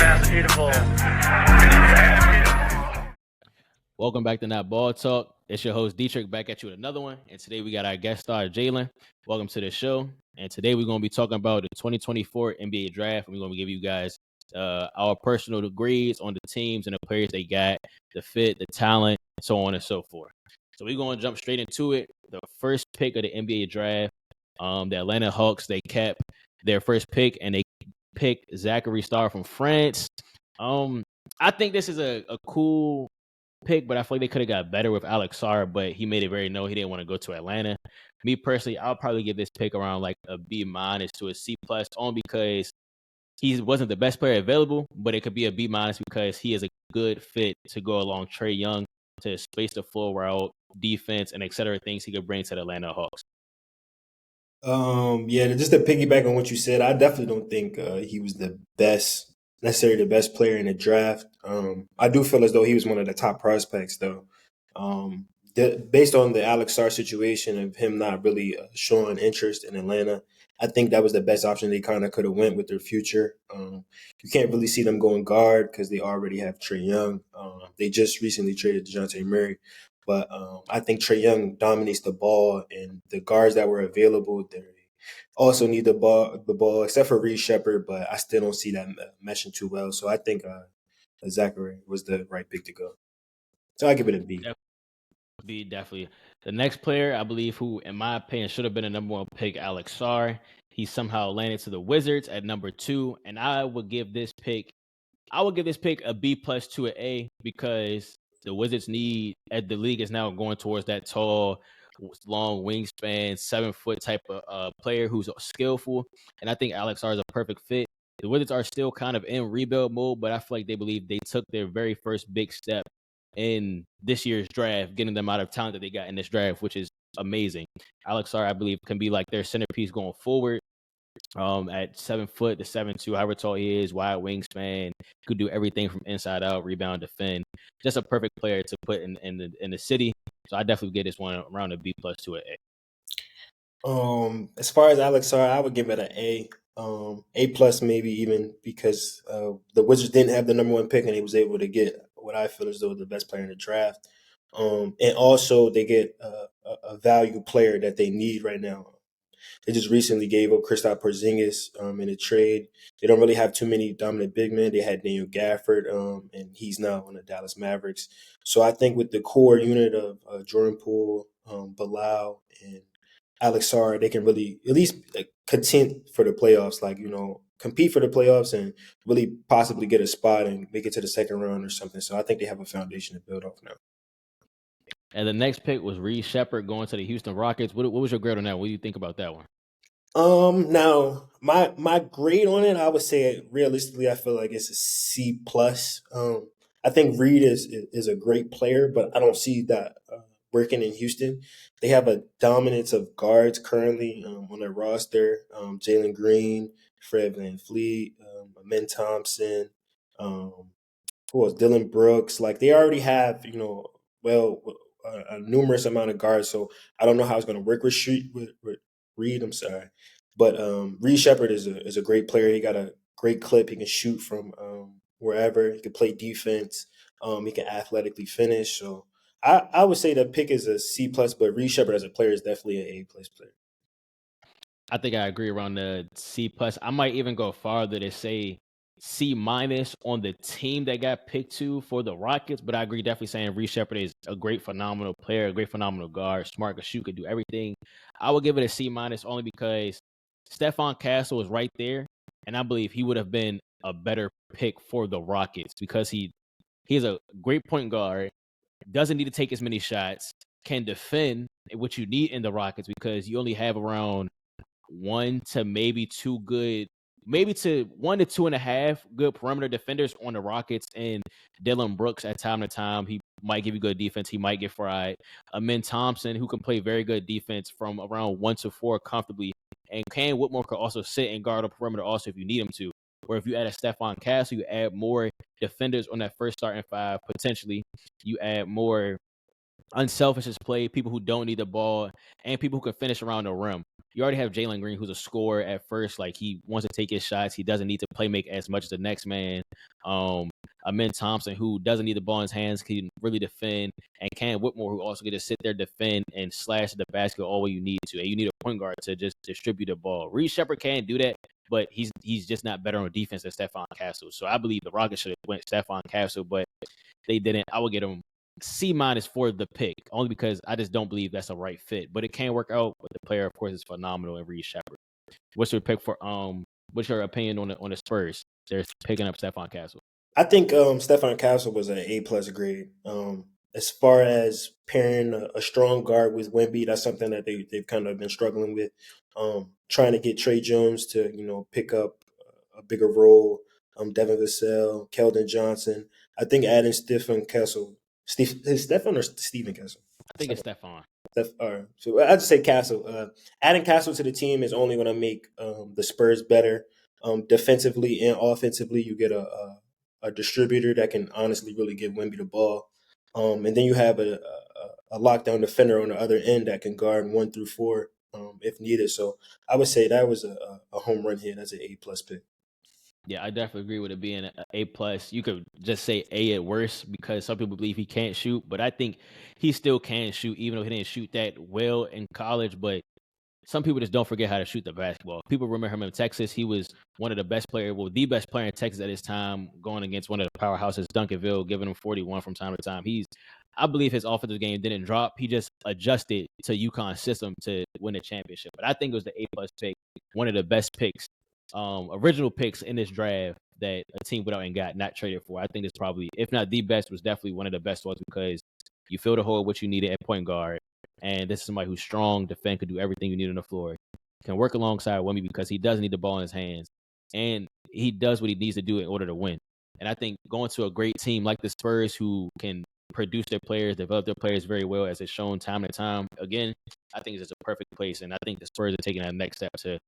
Basketball. Welcome back to Notballtalk. It's your host Dietrich back at you with another one. And today we got our guest star Jalen. Welcome to the show. And today we're going to be talking about the 2024 NBA draft. And we're going to give you guys our personal grades on the teams and the players they got, the fit, the talent, so on and so forth. So we're going to jump straight into it. The first pick of the NBA draft, the Atlanta Hawks, they kept their first pick and they picked Zachary Starr from France. I think this is a cool pick, but I feel like they could have got better with Alex Sarr, but he made it very known he didn't want to go to Atlanta. Me personally, I'll probably give this pick around like a B- to a C+, only because he wasn't the best player available, but it could be a B- because he is a good fit to go along Trae Young to space the floor out, defense, and et cetera things he could bring to the Atlanta Hawks. Yeah, just to piggyback on what you said, I definitely don't think he was necessarily the best player in the draft. I do feel as though he was one of the top prospects, though. Based on the Alex Sarr situation of him not really showing interest in Atlanta, I think that was the best option they kind of could have went with their future. You can't really see them going guard because they already have Trae Young. They just recently traded DeJounte Murray. But I think Trae Young dominates the ball, and the guards that were available, they also need the ball, except for Reed Shepard. But I still don't see that meshing too well. So I think Zachary was the right pick to go. So I give it a B. B, definitely. The next player, I believe, who, in my opinion, should have been a number one pick, Alex Sarr. He somehow landed to the Wizards at number 2, and I would give this pick a B+ to an A because the Wizards need, at the league is now going towards that tall, long wingspan, 7-foot type of player who's skillful, and I think Alex Sarr is a perfect fit. The Wizards are still kind of in rebuild mode, but I feel like they believe they took their very first big step in this year's draft, getting them out of talent that they got in this draft, which is amazing. Alex Sarr, I believe, can be like their centerpiece going forward. At 7 foot to 7'2", however tall he is, wide wingspan, could do everything from inside out, rebound, defend. Just a perfect player to put in the city. So I definitely get this one around a B+ to an A. As far as Alex Sarr, I would give it an A. A+ maybe even because the Wizards didn't have the number one pick and he was able to get what I feel as though the best player in the draft. And also they get a value player that they need right now. They just recently gave up Kristaps Porzingis in a trade. They don't really have too many dominant big men. They had Daniel Gafford, and he's now on the Dallas Mavericks. So I think with the core unit of Jordan Poole, Bilal, and Alex Sarr, they can really at least contend for the playoffs, compete for the playoffs and really possibly get a spot and make it to the second round or something. So I think they have a foundation to build off now. And the next pick was Reed Shepard going to the Houston Rockets. What was your grade on that? What do you think about that one? Now my grade on it, I would say realistically, I feel like it's a C+. I think Reed is a great player, but I don't see that working in Houston. They have a dominance of guards currently on their roster. Jalen Green, Fred VanVleet, Amen Thompson, um, who else? Dylan Brooks. Like they already have, well, a numerous amount of guards. So I don't know how it's going to work with Reed. I'm sorry, but Reed Shepard is a great player. He got a great clip. He can shoot from wherever. He can play defense. He can athletically finish. So I would say the pick is a C+, but Reed Shepard as a player is definitely an A+ player. I think I agree around the C+. I might even go farther to say C- on the team that got picked to for the Rockets, but I agree definitely saying Reed Shepard is a great, phenomenal player, a great, phenomenal guard, smart, could shoot, could do everything. I would give it a C- only because Stephon Castle was right there, and I believe he would have been a better pick for the Rockets because he's a great point guard, doesn't need to take as many shots, can defend, what you need in the Rockets because you only have around one to maybe two good, maybe to 1 to 2.5 good perimeter defenders on the Rockets, and Dylan Brooks at time to time. He might give you good defense. He might get fried. Amen Thompson, who can play very good defense from around 1 to 4 comfortably. And Cam Whitmore could also sit and guard a perimeter also if you need him to. Or if you add a Stephon Castle, you add more defenders on that first starting five. Potentially, you add more unselfish as play, people who don't need the ball, and people who can finish around the rim. You already have Jalen Green, who's a scorer at first. Like he wants to take his shots. He doesn't need to play make as much as the next man. Um, Amin Thompson, who doesn't need the ball in his hands, can really defend, and Cam Whitmore, who also get to sit there, defend, and slash the basket all you need to. And you need a point guard to just distribute the ball. Reed Shepard can do that, but he's just not better on defense than Stephon Castle. So I believe the Rockets should have went Stephon Castle, but they didn't. I would get him C- for the pick, only because I just don't believe that's a right fit. But it can work out. But the player, of course, is phenomenal in Reed Shepard. What's your pick for What's your opinion on the Spurs? They're picking up Stephon Castle. I think Stephon Castle was an A+ grade. As far as pairing a strong guard with Wemby, that's something that they've kind of been struggling with. Trying to get Trey Jones to pick up a bigger role. Devin Vassell, Keldon Johnson. I think adding Stephen Castle, is Stephen or Stephen Castle? I think it's Stephon. So I'd just say Castle. Adding Castle to the team is only going to make the Spurs better. Defensively and offensively, you get a distributor that can honestly really give Wemby the ball. And then you have a lockdown defender on the other end that can guard 1 through 4 if needed. So I would say that was a home run here. That's an A+ pick. Yeah, I definitely agree with it being an A+. You could just say A at worst because some people believe he can't shoot, but I think he still can shoot, even though he didn't shoot that well in college. But some people just don't forget how to shoot the basketball. People remember him in Texas. He was one of the best players, well, the best player in Texas at his time, going against one of the powerhouses, Duncanville, giving him 41 from time to time. I believe his offensive game didn't drop. He just adjusted to UConn's system to win the championship. But I think it was the A+ pick, one of the best picks, original picks in this draft that a team went out and got, not traded for. I think it's probably, if not the best, was definitely one of the best ones because you fill the hole what you needed at point guard. And this is somebody who's strong, defend, could do everything you need on the floor. Can work alongside Wemby because he doesn't need the ball in his hands. And he does what he needs to do in order to win. And I think going to a great team like the Spurs who can produce their players, develop their players very well, as it's shown time to time, again, I think it's just a perfect place. And I think the Spurs are taking that next step to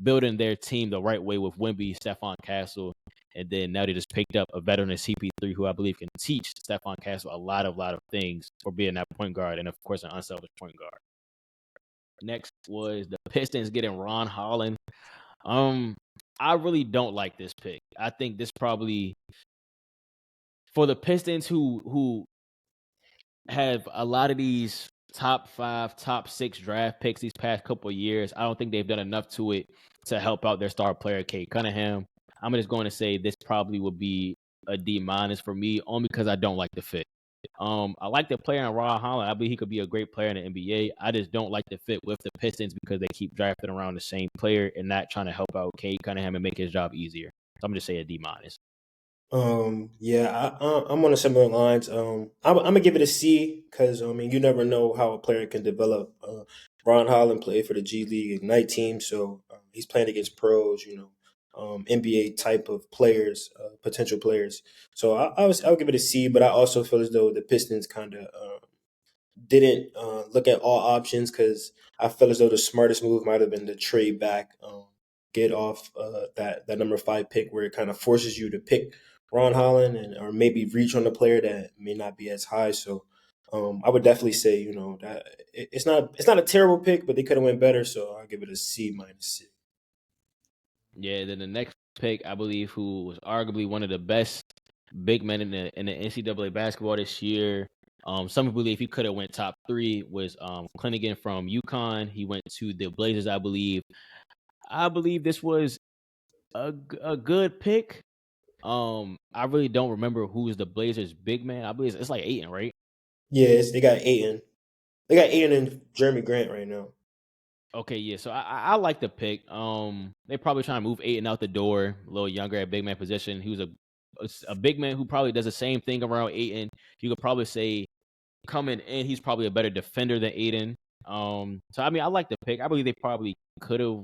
building their team the right way with Wemby, Stephon Castle, and then now they just picked up a veteran in CP3 who I believe can teach Stephon Castle a lot of things for being that point guard and, of course, an unselfish point guard. Next was the Pistons getting Ron Holland. I really don't like this pick. I think this probably, for the Pistons who have a lot of these top 5, top 6 draft picks these past couple of years, I don't think they've done enough to it to help out their star player, Cade Cunningham. I'm just going to say this probably would be a D- for me, only because I don't like the fit. I like the player in Ron Holland. I believe he could be a great player in the NBA. I just don't like the fit with the Pistons because they keep drafting around the same player and not trying to help out Cade Cunningham and make his job easier. So I'm going to say a D-. Yeah, I'm on a similar lines. I'm gonna give it a C because I mean you never know how a player can develop. Ron Holland played for the G League Ignite team, so he's playing against pros, NBA type of players, potential players. So I'll give it a C, but I also feel as though the Pistons kind of didn't look at all options because I feel as though the smartest move might have been to trade back, get off that number 5 pick where it kind of forces you to pick Ron Holland and or maybe reach on a player that may not be as high. So I would definitely say that it's not a terrible pick, but they could have went better. So I'll give it a C-. Yeah, then the next pick, I believe, who was arguably one of the best big men in the NCAA basketball this year. Some people believe he could have went top 3 was Clennigan from UConn. He went to the Blazers, I believe. I believe this was a good pick. I really don't remember who was the Blazers big man. I believe it's like Ayton, right? Yes, they got Ayton. They got Ayton and Jeremy Grant right now. Okay, yeah. So I like the pick. They probably trying to move Ayton out the door, a little younger at big man position. He was a big man who probably does the same thing around Ayton. You could probably say coming in, he's probably a better defender than Ayton. So I mean, I like the pick. I believe they probably could have.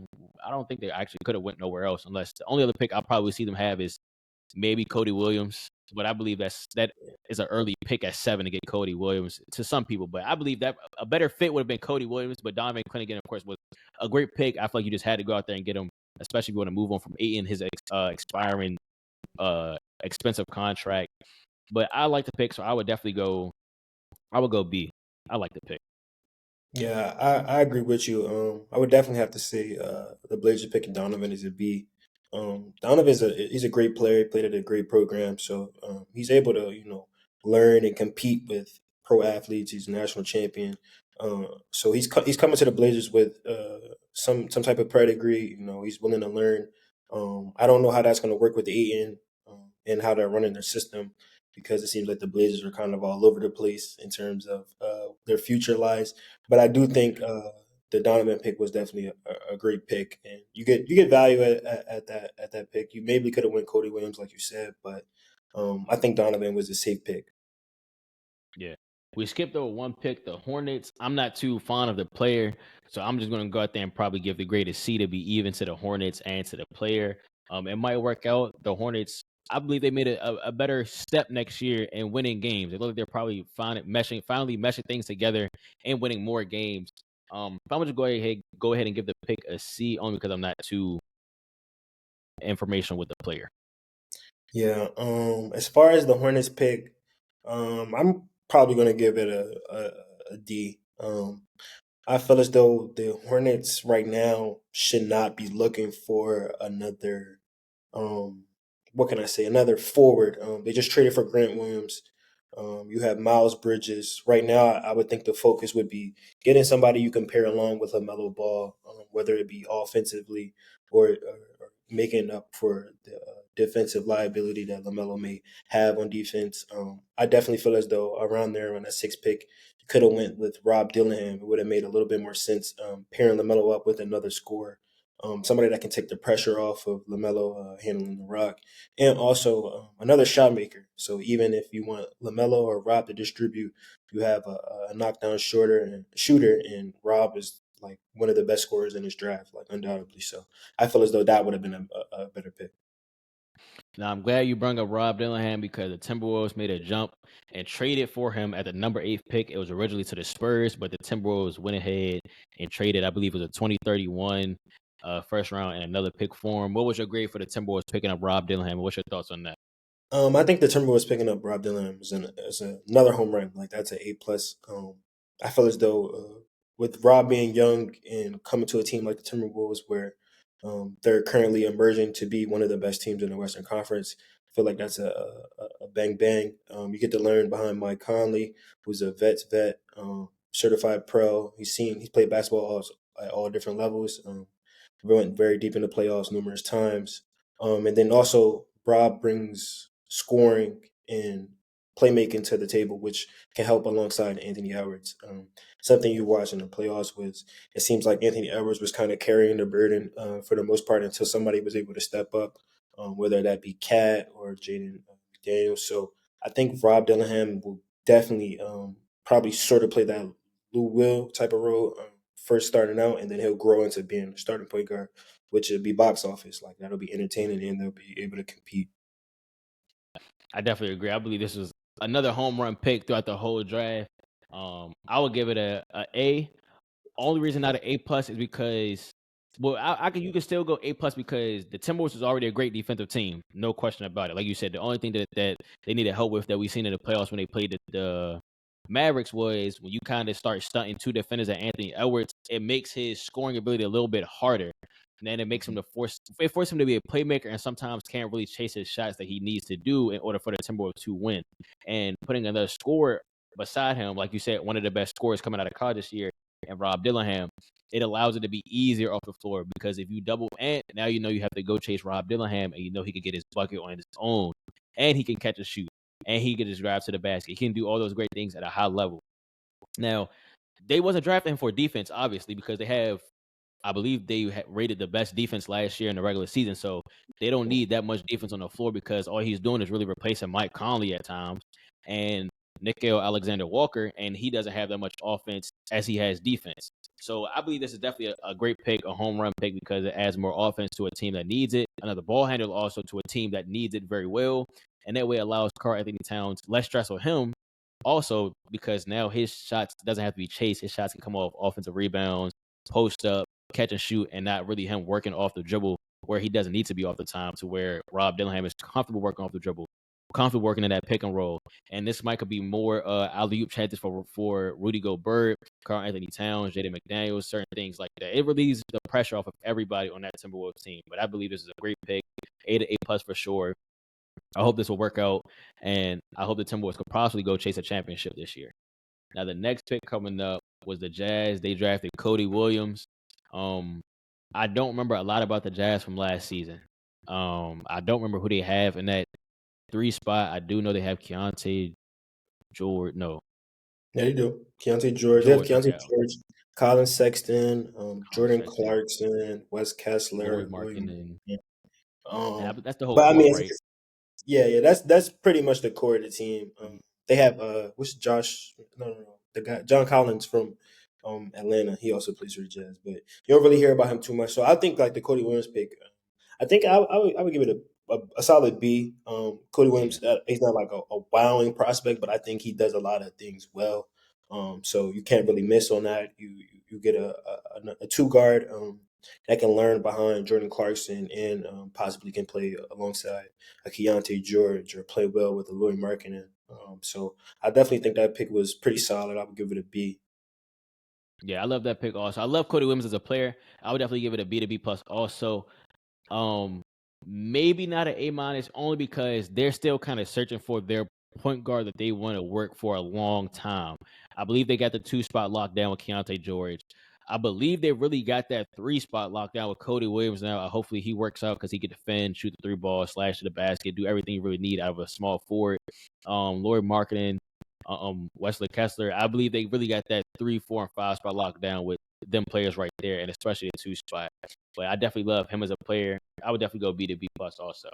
I don't think they actually could have went nowhere else, unless the only other pick I'll probably see them have is maybe Cody Williams. But I believe that is an early pick at 7 to get Cody Williams to some people. But I believe that a better fit would have been Cody Williams. But Donovan Clennigan, of course, was a great pick. I feel like you just had to go out there and get him, especially if you want to move on from Ayton, his expiring expensive contract. But I like the pick, so I would go B. I like the pick. Yeah, I agree with you. I would definitely have to say the Blazers picking Donovan is a B. Donovan's he's a great player. He played at a great program, so he's able to learn and compete with pro athletes. He's a national champion. So he's coming to the Blazers with some type of pedigree. He's willing to learn. I don't know how that's going to work with Aiton and how they're running their system because it seems like the Blazers are kind of all over the place in terms of their future lies. But I do think the Donovan pick was definitely a great pick, and you get value at that pick. You maybe could have went Cody Williams, like you said, but I think Donovan was a safe pick. Yeah. We skipped over one pick, the Hornets. I'm not too fond of the player, so I'm just going to go out there and probably give the greatest C to be even to the Hornets and to the player. It might work out. The Hornets, I believe they made a better step next year in winning games. They look like they're probably finally meshing things together and winning more games. If I'm going to go ahead and give the pick a C only because I'm not too information with the player. Yeah. As far as the Hornets pick, I'm probably gonna give it a D. I feel as though the Hornets right now should not be looking for another um what can I say, another forward. They just traded for Grant Williams. You have Miles Bridges. Right now I would think the focus would be getting somebody you can pair along with LaMelo Ball, whether it be offensively or making up for the defensive liability that LaMelo may have on defense. I definitely feel as though around there on that sixth pick could have went with Rob Dillingham. It would have made a little bit more sense pairing LaMelo up with another scorer, somebody that can take the pressure off of LaMelo handling the rock, and also another shot maker. So even if you want LaMelo or Rob to distribute, you have a knockdown shooter, and Rob is like one of the best scorers in this draft, like undoubtedly. So I feel as though that would have been a better pick. Now I'm glad you brought up Rob Dillingham because the Timberwolves made a jump and traded for him at the number 8 pick. It was originally to the Spurs, but the Timberwolves went ahead and traded, I believe it was a 2031 first round and another pick for him. What was your grade for the Timberwolves picking up Rob Dillingham? What's your thoughts on that? I think the Timberwolves picking up Rob Dillingham is another home run. Like that's an A plus. I feel as though with Rob being young and coming to a team like the Timberwolves, where they're currently emerging to be one of the best teams in the Western Conference, I feel like that's a bang bang. You get to learn behind Mike Conley, who's a vet, certified pro. He's played basketball at all different levels. Went very deep in the playoffs numerous times. And then also Rob brings scoring and playmaking to the table, which can help alongside Anthony Edwards. Something you watch in the playoffs was it seems like Anthony Edwards was kind of carrying the burden for the most part until somebody was able to step up, whether that be Cat or Jaden Daniels. So I think Rob Dillingham will definitely probably sort of play that Lou Will type of role first starting out, and then he'll grow into being a starting point guard, which would be box office. Like that'll be entertaining, and they'll be able to compete. I definitely agree. I believe this was another home run pick throughout the whole draft. I would give it a A. Only reason not an A plus is because, well, you can still go A plus because the Timberwolves is already a great defensive team, no question about it. Like you said, the only thing that they needed help with that we've seen in the playoffs when they played the Mavericks was when you kind of start stunting two defenders at Anthony Edwards, it makes his scoring ability a little bit harder. And then it makes him force him to be a playmaker and sometimes can't really chase his shots that he needs to do in order for the Timberwolves to win. And putting another scorer beside him, like you said, one of the best scorers coming out of college this year, and Rob Dillingham, it allows it to be easier off the floor because if you double Ant, now you know you have to go chase Rob Dillingham and you know he could get his bucket on his own and he can catch a shoot and he can just drive to the basket. He can do all those great things at a high level. Now, they wasn't drafting him for defense, obviously, because they have I believe they rated the best defense last year in the regular season, so they don't need that much defense on the floor because all he's doing is really replacing Mike Conley at times and Nickel Alexander Walker, and he doesn't have that much offense as he has defense. So I believe this is definitely a great pick, a home run pick, because it adds more offense to a team that needs it, another ball handler also to a team that needs it very well, and that way allows Karl Anthony Towns less stress on him. Also, because now his shots doesn't have to be chased, his shots can come off offensive rebounds, post up, catch and shoot, and not really him working off the dribble where he doesn't need to be off the time to where Rob Dillingham is comfortable working off the dribble. comfortable working in that pick and roll. And this might could be more alley-oop chances for Rudy Gobert, Karl Anthony Towns, Jaden McDaniels, certain things like that. It relieves the pressure off of everybody on that Timberwolves team. But I believe this is a great pick, A+ for sure. I hope this will work out, and I hope the Timberwolves could possibly go chase a championship this year. Now, the next pick coming up was the Jazz. They drafted Cody Williams. I don't remember a lot about the Jazz from last season. I don't remember who they have in that 3 spot. I do know they have Keontae George. No, Yeah, they do. Keontae George. They have George. Keontae Okay, George, Colin Sexton, Colin Jordan Sexton, Clarkson, Wes Laurie Kessler, William. Markkinen, Yeah. and that's the whole But I core, mean, right? yeah, yeah, that's pretty much the core of the team. Mhm. They have what's Josh? No, the guy John Collins from Atlanta. He also plays for the Jazz, but you don't really hear about him too much. So I think like the Cody Williams pick, I think I would give it a solid B. Cody Yeah. Williams, he's not like a wowing prospect, but I think he does a lot of things well. So you can't really miss on that. You get a two guard that can learn behind Jordan Clarkson and possibly can play alongside a Keontae George or play well with a Laurie Markkinen. So I definitely think that pick was pretty solid. I would give it a B. Yeah, I love that pick also. I love Cody Williams as a player. I would definitely give it a B to B plus also. Um, maybe not an A-, only because they're still kind of searching for their point guard that they want to work for a long time. I believe they got the 2 spot locked down with Keontae George. I believe they really got that 3 spot locked down with Cody Williams now. Hopefully he works out because he can defend, shoot the 3 ball, slash to the basket, do everything you really need out of a small forward. Laurie Markkinen, Wesley Kessler. I believe they really got that 3, 4, and 5 spot locked down with them players right there, and especially the 2 spot. But I definitely love him as a player. I would definitely go B to B plus also.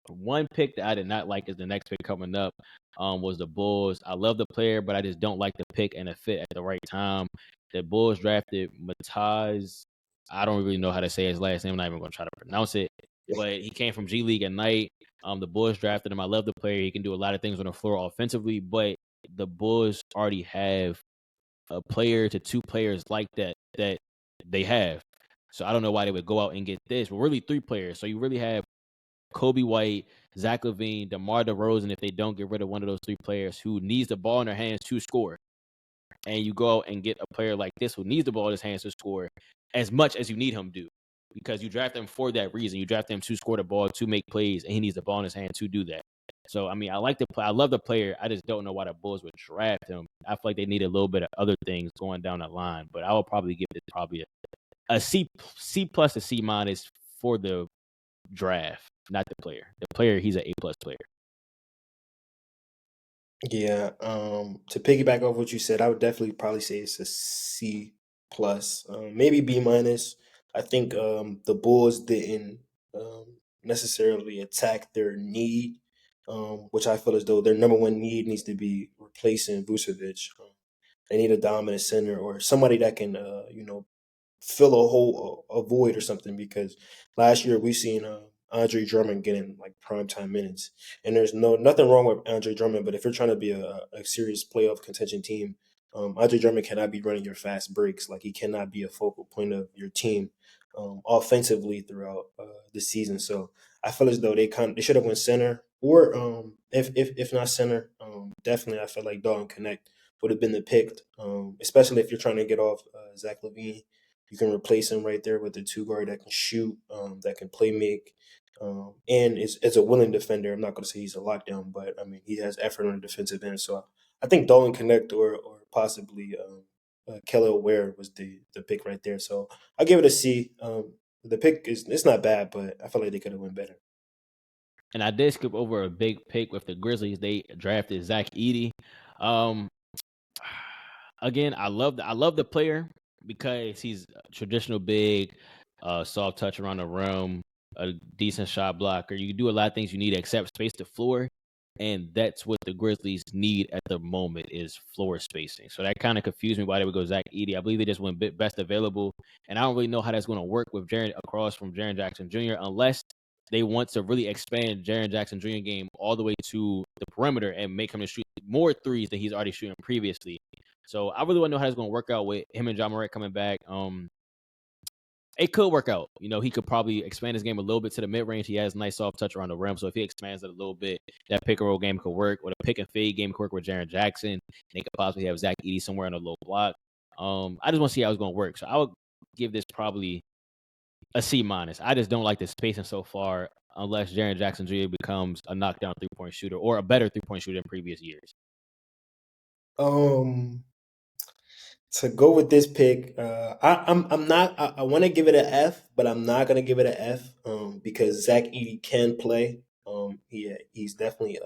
One pick that I did not like is the next pick coming up. Was the Bulls. I love the player, but I just don't like the pick and the fit at the right time. The Bulls drafted Mataz. I don't really know how to say his last name. I'm not even going to try to pronounce it. But he came from G League at night. The Bulls drafted him. I love the player. He can do a lot of things on the floor offensively, but the Bulls already have a player to 2 players like that they have. So I don't know why they would go out and get this. But really 3 players. So you really have Kobe White, Zach LaVine, DeMar DeRozan, if they don't get rid of one of those 3 players who needs the ball in their hands to score. And you go out and get a player like this who needs the ball in his hands to score as much as you need him to. Because you draft him for that reason. You draft him to score the ball, to make plays, and he needs the ball in his hand to do that. So I mean, I like the play. I love the player. I just don't know why the Bulls would draft him. I feel like they need a little bit of other things going down the line. But I will probably give it probably a C plus to C- for the draft, not the player. The player, he's an A+ player. Yeah, to piggyback off what you said, I would definitely probably say it's a C plus, maybe B minus. I think the Bulls didn't necessarily attack their need, which I feel as though their number one need needs to be replacing Vucevic. They need a dominant center or somebody that can, fill a hole, a void or something. Because last year we seen Andre Drummond getting like primetime minutes, and there's nothing wrong with Andre Drummond. But if you're trying to be a serious playoff contention team, Andre Drummond cannot be running your fast breaks. Like he cannot be a focal point of your team offensively throughout the season. So I feel as though they should have went center, or if not center, definitely I feel like Dalton Connect would have been the pick, especially if you're trying to get off Zach LaVine. You can replace him right there with a 2 guard that can shoot, that can play make, and is a willing defender. I'm not going to say he's a lockdown, but I mean he has effort on the defensive end. So I think Dolan Connect or possibly Kelly Ware was the pick right there. So I'll give it a C. The pick is it's not bad, but I feel like they could have went better. And I did skip over a big pick with the Grizzlies. They drafted Zach Edey. Um, again, I love the player because he's a traditional big, soft touch around the rim, a decent shot blocker. You can do a lot of things you need except space the floor, and that's what the Grizzlies need at the moment is floor spacing. So that kind of confused me why they would go Zach Edey. I believe they just went best available, and I don't really know how that's going to work with Jaren across from Jaren Jackson Jr. unless they want to really expand Jaren Jackson Jr. game all the way to the perimeter and make him to shoot more threes than he's already shooting previously. So I really want to know how it's going to work out with him and John Morant coming back. it could work out. He could probably expand his game a little bit to the mid range. He has nice soft touch around the rim. So if he expands it a little bit, that pick and roll game could work, or the pick and fade game could work with Jaren Jackson. They could possibly have Zach Edey somewhere on a low block. I just want to see how it's going to work. So I would give this probably a C minus. I just don't like the spacing so far, unless Jaren Jackson Jr. becomes a knockdown 3-point shooter or a better 3-point shooter in previous years. Um, to go with this pick, I'm not. I want to give it an F, but I'm not gonna give it an F. Because Zach Edey can play. He's definitely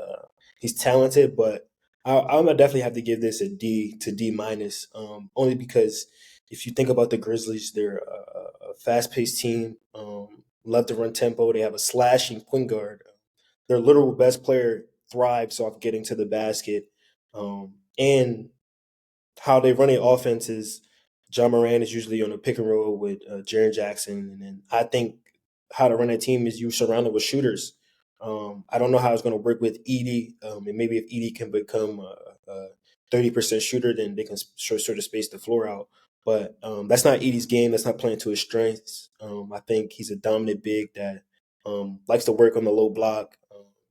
he's talented, but I'm gonna definitely have to give this a D to D minus. Only because if you think about the Grizzlies, they're a fast paced team. Love to run tempo. They have a slashing point guard. Their literal best player thrives off getting to the basket. And how they run their offense is John Moran is usually on a pick and roll with Jaren Jackson, and then I think how to run a team is you surround it with shooters. I don't know how it's going to work with Edie, and maybe if Edie can become a 30% shooter, then they can sort of space the floor out. But that's not Edie's game. That's not playing to his strengths. I think he's a dominant big that likes to work on the low block,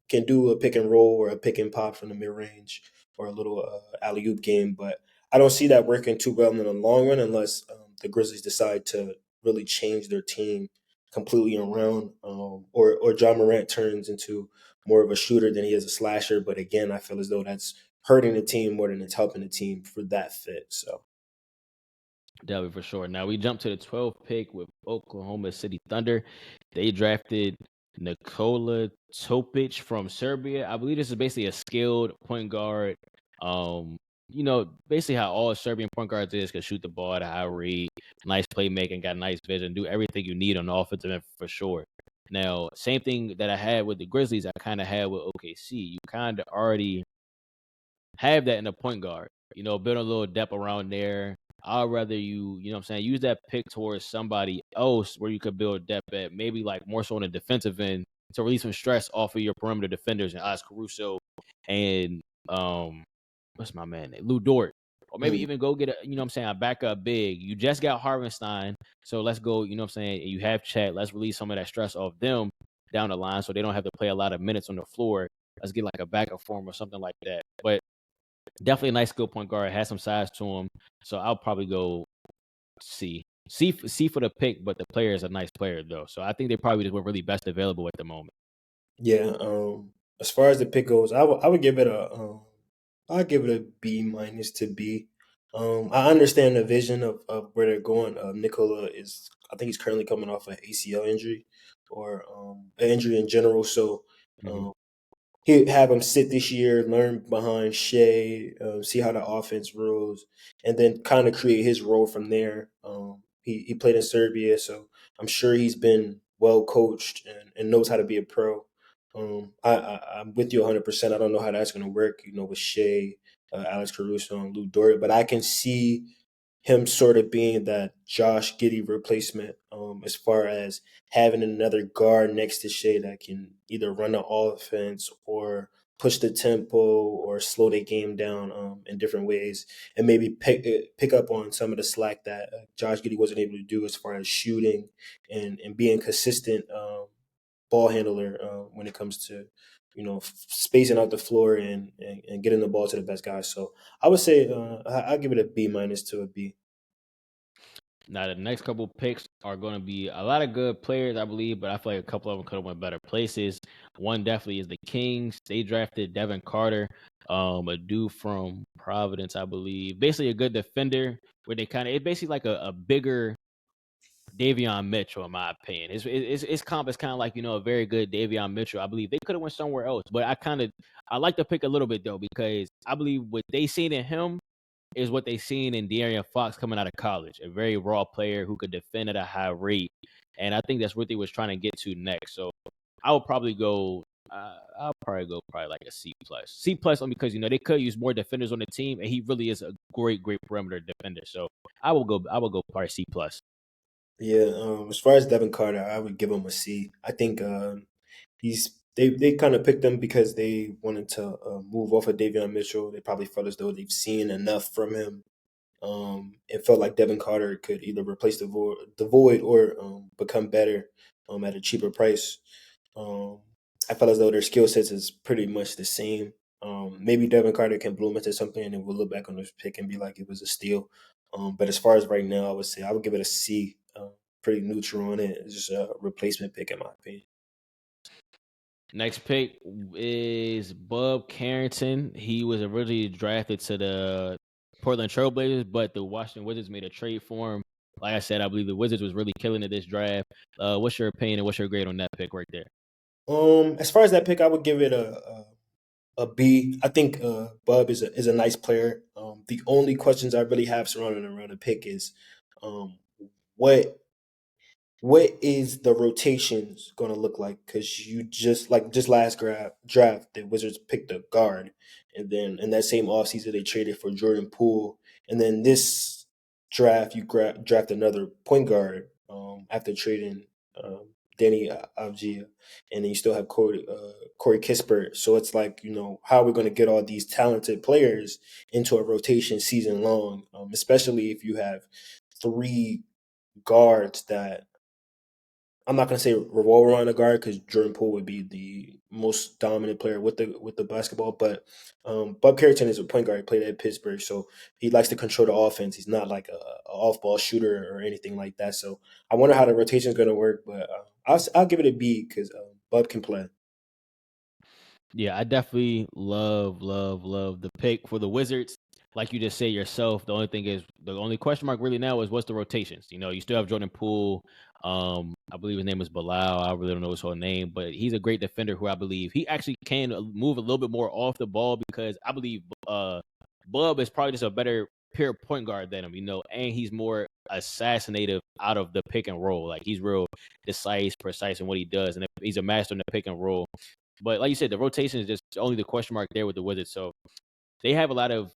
can do a pick and roll or a pick and pop from the mid range or a little alley oop game, but I don't see that working too well in the long run unless the Grizzlies decide to really change their team completely around, or John Morant turns into more of a shooter than he is a slasher. But again, I feel as though that's hurting the team more than it's helping the team for that fit. So Definitely for sure. Now we jump to the 12th pick with Oklahoma City Thunder. They drafted Nikola Topic from Serbia. I believe this is basically a skilled point guard. Basically how all Serbian point guards is, can shoot the ball at a high rate, nice playmaking, got nice vision, do everything you need on the offensive end for sure. Now, same thing that I had with the Grizzlies, I kind of had with OKC. You kind of already have that in the point guard. Build a little depth around there. I'd rather what I'm saying, use that pick towards somebody else where you could build depth at, maybe like more so on the defensive end to release some stress off of your perimeter defenders and Alex Caruso and what's my man name? Lou Dort. Or maybe mm, even go get a backup big. You just got Harvenstein, so let's go, you have Chet. Let's release some of that stress off them down the line so they don't have to play a lot of minutes on the floor. Let's get like a backup form or something like that. But definitely a nice skill point guard, has some size to him. So I'll probably go C. C for the pick, but the player is a nice player though. So I think they probably just were really best available at the moment. yeah, as far as the pick goes, I would give it a I'd give it a B minus to B. I understand the vision of where they're going. Nicola is, I think he's currently coming off an ACL injury or an injury in general. So Mhm. um, he have him sit this year, learn behind Shea, see how the offense rolls, and then kind of create his role from there. He played in Serbia, so I'm sure he's been well coached and knows how to be a pro. I'm with you 100%. I don't know how that's going to work, with Shea, Alex Caruso, and Lou Dort, but I can see him sort of being that Josh Giddey replacement, as far as having another guard next to Shea that can either run the offense or push the tempo or slow the game down, in different ways, and maybe pick up on some of the slack that Josh Giddey wasn't able to do as far as shooting and being consistent, ball handler, when it comes to spacing out the floor and getting the ball to the best guys. So I would say I'll give it a B minus to a B. Now the next couple picks are going to be a lot of good players, I believe, but I feel like a couple of them could have went better places. One definitely is the Kings. They drafted Devin Carter, a dude from Providence, I believe. Basically a good defender. Where they kind of, it's basically like a bigger Davion Mitchell, in my opinion. It's comp is kind of like a very good Davion Mitchell. I believe they could have went somewhere else, but I like to pick a little bit though because I believe what they seen in him is what they seen in De'Aaron Fox coming out of college, a very raw player who could defend at a high rate, and I think that's what they was trying to get to next. So I would probably go. I'll probably go like a C plus. C plus only because they could use more defenders on the team, and he really is a great perimeter defender. So I will go probably C plus. Yeah, as far as Devin Carter, I would give him a C. I think they kind of picked him because they wanted to move off of Davion Mitchell. They probably felt as though they've seen enough from him, It felt like Devin Carter could either replace the void or become better at a cheaper price. Um, I felt as though their skill sets is pretty much the same. Maybe Devin Carter can bloom into something, and we'll look back on this pick and be like it was a steal. But as far as right now, I would say I would give it a C. Pretty neutral on it. It's just a replacement pick in my opinion. Next pick is Bub Carrington. He was originally drafted to the Portland Trailblazers, but the Washington Wizards made a trade for him. Like I said, I believe the Wizards was really killing it this draft. What's your opinion and what's your grade on that pick right there? As far as that pick, I would give it a B. I think Bub is a nice player. The only questions I really have surrounding around the pick is um, what what is the rotations going to look like? Because you just last draft, the Wizards picked a guard, and then in that same offseason they traded for Jordan Poole, and then this draft you draft another point guard after trading Danny Avgia, and then you still have Corey Kispert. So it's like how are we going to get all these talented players into a rotation season long, especially if you have three guards that I'm not gonna say revolve around a guard because Jordan Poole would be the most dominant player with the basketball, but Bob Carrington is a point guard. He played at Pittsburgh, so he likes to control the offense. He's not like a off ball shooter or anything like that. So I wonder how the rotation is gonna work, but I'll give it a B because Bud can play. Yeah, I definitely love the pick for the Wizards. Like you just say yourself, the only thing is the only question mark really now is what's the rotations. You still have Jordan Poole. I believe his name is Bilal. I really don't know his whole name, but he's a great defender who I believe he actually can move a little bit more off the ball because I believe Bub is probably just a better pure point guard than him, and he's more assassinative out of the pick and roll. Like he's real decisive, precise in what he does, and if he's a master in the pick and roll. But like you said, the rotation is just only the question mark there with the Wizards. So they have a lot of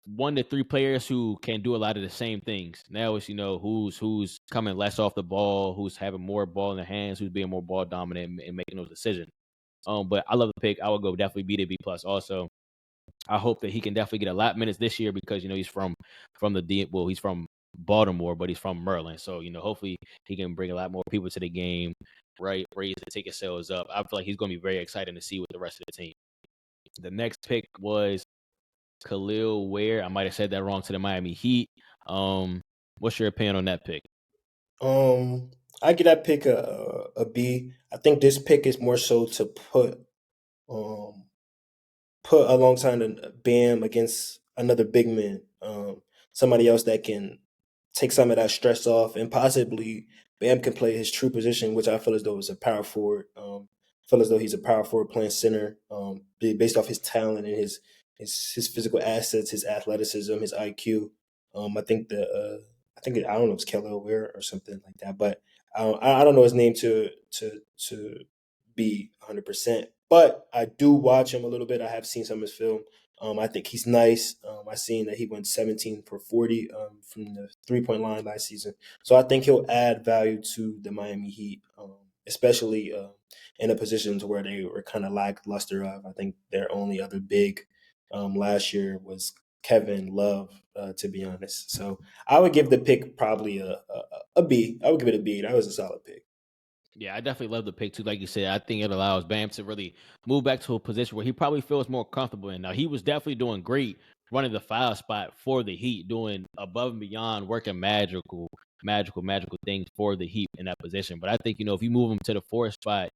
1 to 3 players who can do a lot of the same things. Now it's who's coming less off the ball, who's having more ball in their hands, who's being more ball dominant and making those decisions. But I love the pick. I would go definitely B to B plus. Also, I hope that he can definitely get a lot of minutes this year because he's from the D. Well, he's from Baltimore, but he's from Maryland. So hopefully he can bring a lot more people to the game, right? Raise the ticket sales up. I feel like he's going to be very exciting to see with the rest of the team. The next pick was Khalil Ware. I might have said that wrong to the Miami Heat. Um, what's your opinion on that pick? Um, I give that pick a B. I think this pick is more so to um put alongside a Bam against another big man, somebody else that can take some of that stress off, and possibly Bam can play his true position, which I feel as though is a power forward. I feel as though he's a power forward playing center, based off his talent and his physical assets, his athleticism, his IQ. I don't know if it's Kelly Ware or something like that, but I don't know his name to be 100%. But I do watch him a little bit. I have seen some of his film. I think he's nice. I seen that he went 17 for 40 from the 3 point line last season. So I think he'll add value to the Miami Heat, especially in a position to where they were kind of lackluster of. I think their only other big last year was Kevin Love, to be honest. So I would give the pick probably a B. I would give it a B. That was a solid pick. Yeah, I definitely love the pick too. Like you said, I think it allows Bam to really move back to a position where he probably feels more comfortable in. Now, he was definitely doing great running the foul spot for the Heat, doing above and beyond, working magical things for the Heat in that position. But I think, if you move him to the 4 spot,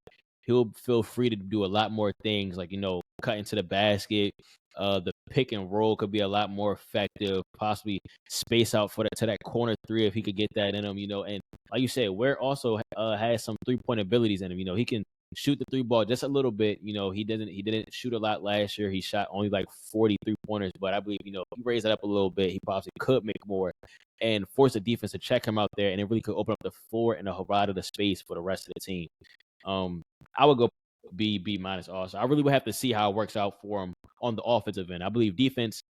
he'll feel free to do a lot more things like, cut into the basket. The pick and roll could be a lot more effective, possibly space out to that corner three if he could get that in him. And like you said, Ware also has some 3 point abilities in him. He can shoot the 3 ball just a little bit. He didn't shoot a lot last year. He shot only like 43 pointers, but I believe if he raised it up a little bit, he possibly could make more and force the defense to check him out there, and it really could open up the floor and a lot of the space for the rest of the team. Um, I would go B minus also. I really would have to see how it works out for him on the offensive end. I believe defense,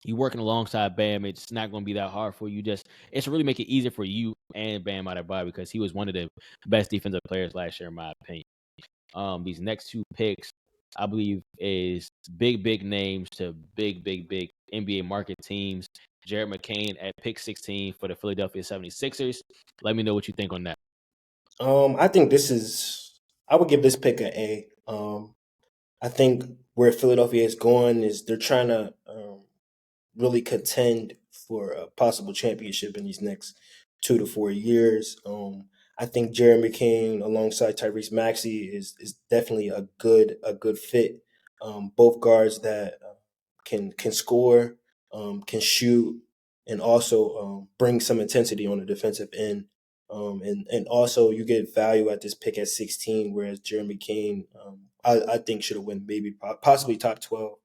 you working alongside Bam, it's not going to be that hard for you. It's really make it easier for you and Bam Adebayo because he was one of the best defensive players last year, in my opinion. These next 2 picks, I believe, is big names to big NBA market teams. Jared McCain at pick 16 for the Philadelphia 76ers. Let me know what you think on that. I think I would give this pick a A. I think where Philadelphia is going is they're trying to really contend for a possible championship in these next 2 to 4 years. I think Jeremy King alongside Tyrese Maxey is definitely a good fit. Both guards that can score, can shoot, and also bring some intensity on the defensive end. And also you get value at this pick at 16, whereas Jeremy King, I think should have went maybe possibly top 12.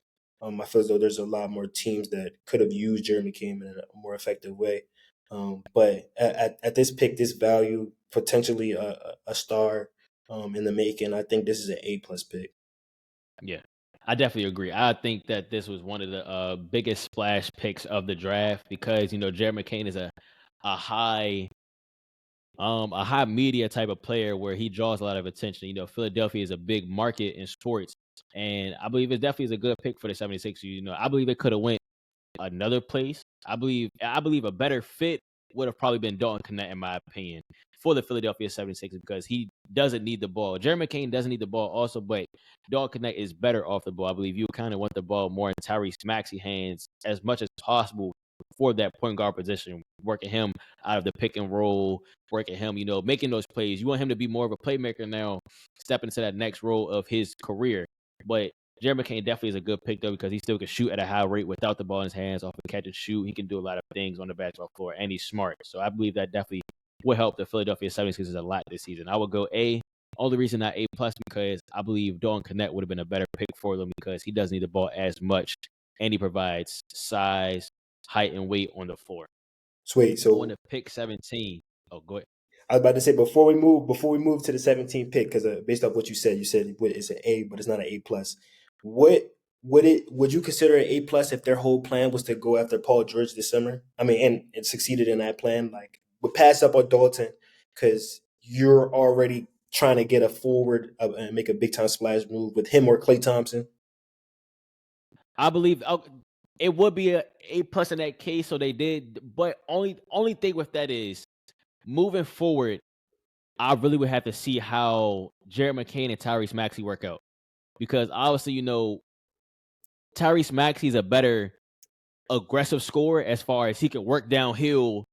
I feel as though there's a lot more teams that could have used Jeremy King in a more effective way. But at this pick, this value, potentially a star in the making, I think this is an A+ pick. Yeah, I definitely agree. I think that this was one of the biggest splash picks of the draft because Jared McCain is a high a high media type of player where he draws a lot of attention. Philadelphia is a big market in sports, and I believe it definitely is a good pick for the 76ers. I believe it could have went another place. I believe a better fit would have probably been Dalton Knecht, in my opinion, for the Philadelphia 76ers because he doesn't need the ball. Jerry McCain doesn't need the ball also, but Dalton Knecht is better off the ball. I believe you kind of want the ball more in Tyrese Maxey hands as much as possible for that point guard position, working him out of the pick and roll, working him, making those plays. You want him to be more of a playmaker now, stepping into that next role of his career. But Jeremy McCain definitely is a good pick, though, because he still can shoot at a high rate without the ball in his hands, off a catch and shoot. He can do a lot of things on the basketball floor, and he's smart. So I believe that definitely will help the Philadelphia 76ers a lot this season. I would go A. Only reason not A+, because I believe Dalton Knecht would have been a better pick for them because he doesn't need the ball as much, and he provides size, height, and weight on the floor. Sweet. Going So to pick 17. Oh, go ahead. I was about to say before we move to the 17th pick, because based off what you said it's an A, but it's not an A+. What would you consider an A+ if their whole plan was to go after Paul George this summer? I mean, and succeeded in that plan, like would pass up on Dalton because you're already trying to get a forward and make a big time splash move with him or Klay Thompson. I believe it would be a A+ in that case, so they did. But only thing with that is moving forward, I really would have to see how Jared McCain and Tyrese Maxey work out. Because obviously, Tyrese Maxey's a better aggressive scorer as far as he can work downhill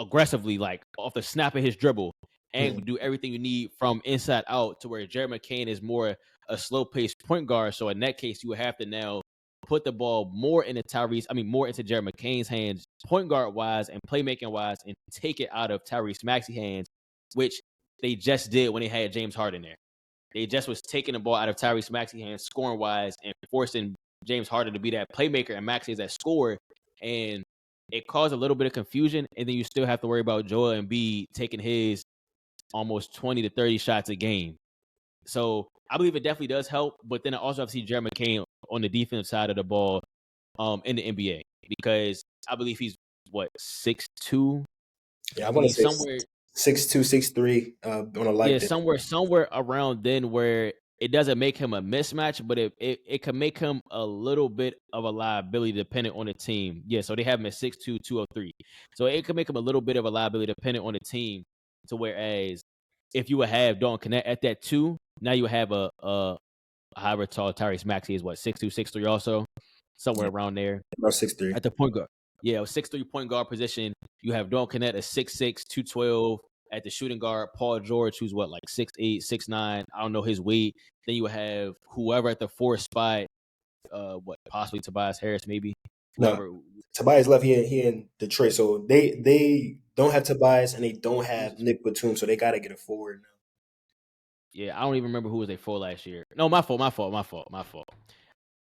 aggressively, like off the snap of his dribble, Hmm. and do everything you need from inside out, to where Jared McCain is more a slow paced point guard. So in that case, you would have to now put the ball more more into Jared McCain's hands, point guard wise and playmaking wise, and take it out of Tyrese Maxey's hands, which they just did when they had James Harden there. They just was taking the ball out of Tyrese Maxey's hands scoring wise and forcing James Harden to be that playmaker and Maxey is that scorer. And it caused a little bit of confusion. And then you still have to worry about Joel Embiid taking his almost 20 to 30 shots a game. So I believe it definitely does help. But then I also have to see Jerry McCain on the defensive side of the ball in the NBA, because I believe he's 6'2". Yeah, I I want to believe say somewhere 6'2", 6'3", on a Yeah, light day. somewhere around then, where it doesn't make him a mismatch, but it can make him a little bit of a liability depending on the team. Yeah, so they have him at 6'2", 203. So it can make him a little bit of a liability depending on the team. To whereas if you would have Dalton Knecht at that 2, now you would have a however tall Tyrese Maxey is, 6'2", 6'3", also somewhere Yeah, around there about 6'3". at the point guard. Yeah, 6'3" point guard position. You have Dalton Knecht at 6'6", 212 at the shooting guard. Paul George, who's 6'8", 6'9". I don't know his weight. Then you have whoever at the 4th spot. Possibly Tobias Harris, maybe No, whoever. Tobias left here in Detroit, so they don't have Tobias and they don't have Who's Nick Batum, so they got to get a forward now. Yeah, I don't even remember who was they for last year. No, my fault.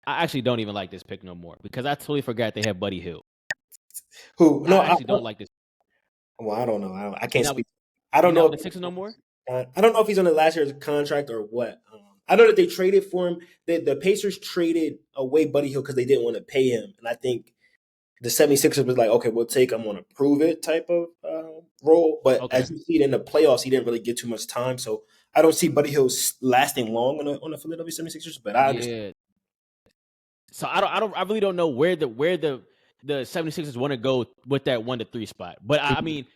I actually don't even like this pick no more because I totally forgot they have Buddy Hield. Who? No, I actually don't like this. well, I don't know. I He's can't not with speak. I he's don't not know with the Sixers no more. I don't know if he's on the last year's contract or what. I know that they traded for him. The Pacers traded away Buddy Hill because they didn't want to pay him, and I think the 76ers was like, okay, we'll take him on a prove it type of role. But Okay. as you see it in the playoffs, he didn't really get too much time. So I don't see Buddy Hill lasting long on the Philadelphia 76ers, but I understand. Yeah. So I really don't know where the the 76ers want to go with that 1 to 3 spot. But I mean,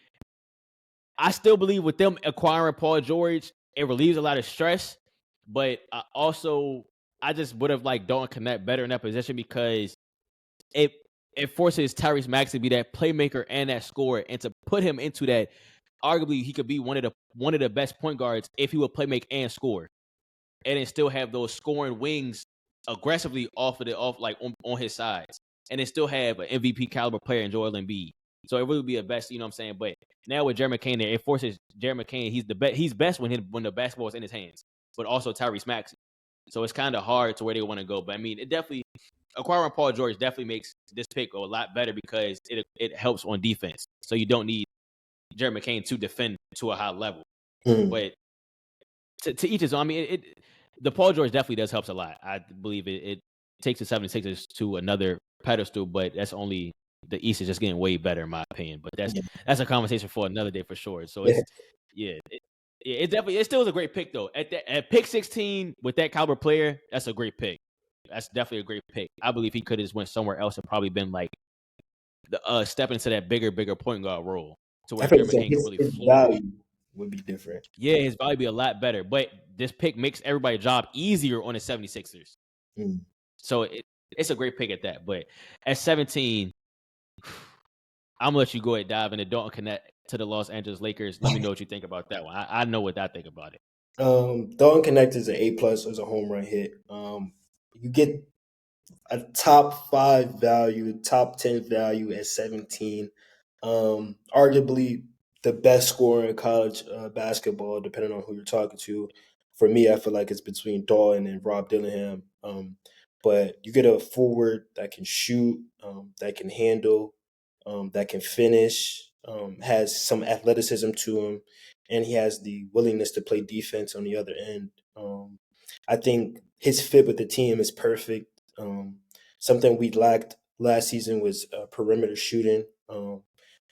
I still believe with them acquiring Paul George, it relieves a lot of stress. But I just would have liked Dalton Knecht better in that position because it it forces Tyrese Maxey to be that playmaker and that scorer, and to put him into that. Arguably, he could be one of the best point guards if he would play make and score, and then still have those scoring wings aggressively on his sides, and then still have an MVP caliber player in Joel Embiid. So it really would be a best, you know what I'm saying? But now with Jeremy McCain there, it forces Jeremy McCain. He's best when the basketball is in his hands, but also Tyrese Maxey. So it's kind of hard to where they want to go. But I mean, it definitely acquiring Paul George definitely makes this pick a lot better because it helps on defense. So you don't need Jeremy McCain to defend to a high level. But to each his own. I mean, the Paul George definitely does helps a lot. I believe it takes the 76ers to another pedestal, but that's only the East is just getting way better in my opinion. But that's a conversation for another day for sure. So it's it definitely still is a great pick though. At pick 16 with that caliber player, that's a great pick. That's definitely a great pick. I believe he could have just went somewhere else and probably been like the step into that bigger point guard role to I where think Jeremy McCain could really his flourish. value would be different. Yeah, his value would be a lot better. But this pick makes everybody's job easier on the 76ers. So it's a great pick at that. But at 17, I'm gonna let you go ahead and dive into Dalton Knecht to the Los Angeles Lakers. Let me know what you think about that one. I know what I think about it. Dalton Knecht is an A+ as a home run hit. You get a top 5 value, top 10 value at 17. Arguably the best scorer in college basketball, depending on who you're talking to. For me, I feel like it's between Dalton and Rob Dillingham. But you get a forward that can shoot, that can handle, that can finish, has some athleticism to him, and he has the willingness to play defense on the other end. I think his fit with the team is perfect. Something we lacked last season was perimeter shooting,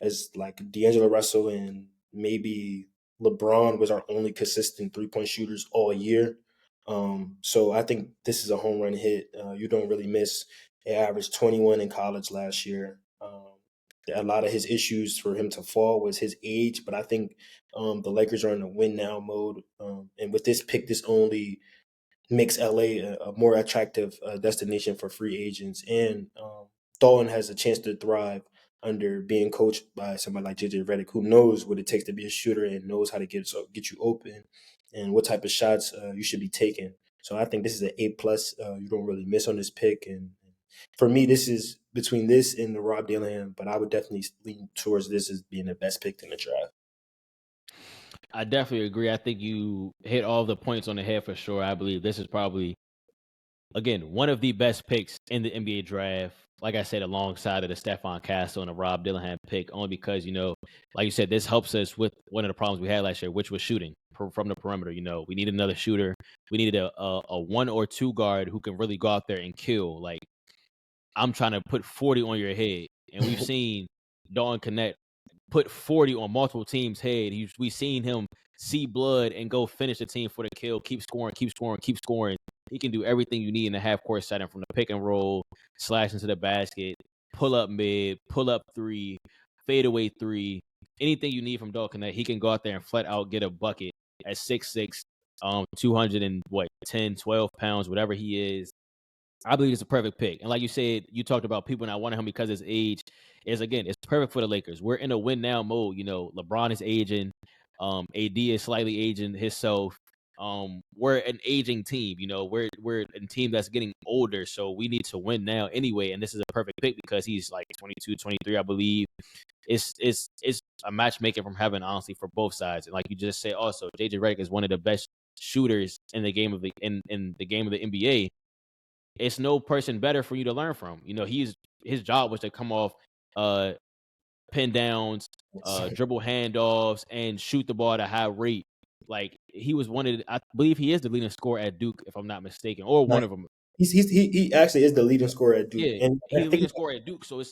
as like D'Angelo Russell and maybe LeBron was our only consistent 3-point shooters all year. So I think this is a home run hit. You don't really miss. He averaged 21 in college last year. A lot of his issues for him to fall was his age, but I think the Lakers are in a win now mode. And with this pick, this only makes LA a more attractive destination for free agents. And Dalton has a chance to thrive under being coached by somebody like JJ Redick, who knows what it takes to be a shooter and knows how to get you open and what type of shots you should be taking. So I think this is an A+. You don't really miss on this pick. And for me, this is between this and the Rob Dillingham, but I would definitely lean towards this as being the best pick in the draft. I definitely agree. I think you hit all the points on the head for sure. I believe this is probably, again, one of the best picks in the NBA draft. Like I said, alongside of the Stephon Castle and the Rob Dillingham pick, only because, like you said, this helps us with one of the problems we had last year, which was shooting from the perimeter. We need another shooter. We needed a 1 or 2 guard who can really go out there and kill. Like, I'm trying to put 40 on your head. And we've seen Dalton Knecht put 40 on multiple teams' head. We've seen him see blood and go finish the team for the kill, keep scoring, keep scoring, keep scoring. He can do everything you need in the half-court setting, from the pick and roll, slash into the basket, pull up mid, pull up 3, fadeaway 3. Anything you need from Dalton Knecht, he can go out there and flat out get a bucket at 6'6", 200 and 12 pounds, whatever he is. I believe it's a perfect pick. And like you said, you talked about people not wanting him because his age it's perfect for the Lakers. We're in a win now mode. LeBron is aging. AD is slightly aging himself. We're an aging team. We're a team that's getting older, so we need to win now anyway. And this is a perfect pick because he's like 22, 23, I believe. It's a matchmaking from heaven, honestly, for both sides. And like you just said, also JJ Redick is one of the best shooters in the game of the NBA. It's no person better for you to learn from. His job was to come off pin downs, dribble handoffs, and shoot the ball at a high rate. Like, he was I believe he is the leading scorer at Duke, if I'm not mistaken, or one of them. He actually is the leading scorer at Duke. Yeah, And he's I the think leading scorer at Duke, so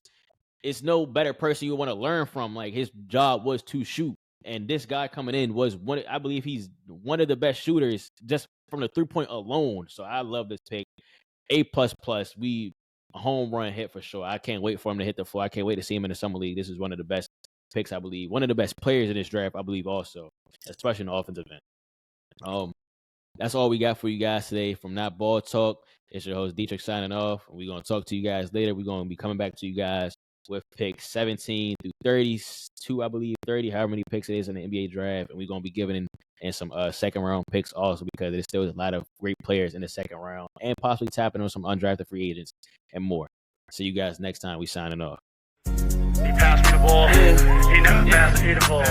it's no better person you want to learn from. Like, his job was to shoot, and this guy coming in was I believe he's one of the best shooters just from the 3-point alone. So I love this pick. A++. We a home run hit for sure. I can't wait for him to hit the floor. I can't wait to see him in the summer league. This is one of the best picks, I believe. One of the best players in this draft, I believe, also, especially in the offensive end. That's all we got for you guys today from Not Ball Talk. It's your host Dietrich signing off. We're gonna talk to you guys later. We're gonna be coming back to you guys with picks 17 through 32, I believe, 30, however many picks it is in the NBA draft, and we're gonna be giving in some second round picks also, because there's still a lot of great players in the second round, and possibly tapping on some undrafted free agents and more. See you guys next time. We signing off. He passed me the ball. He never passed me the ball.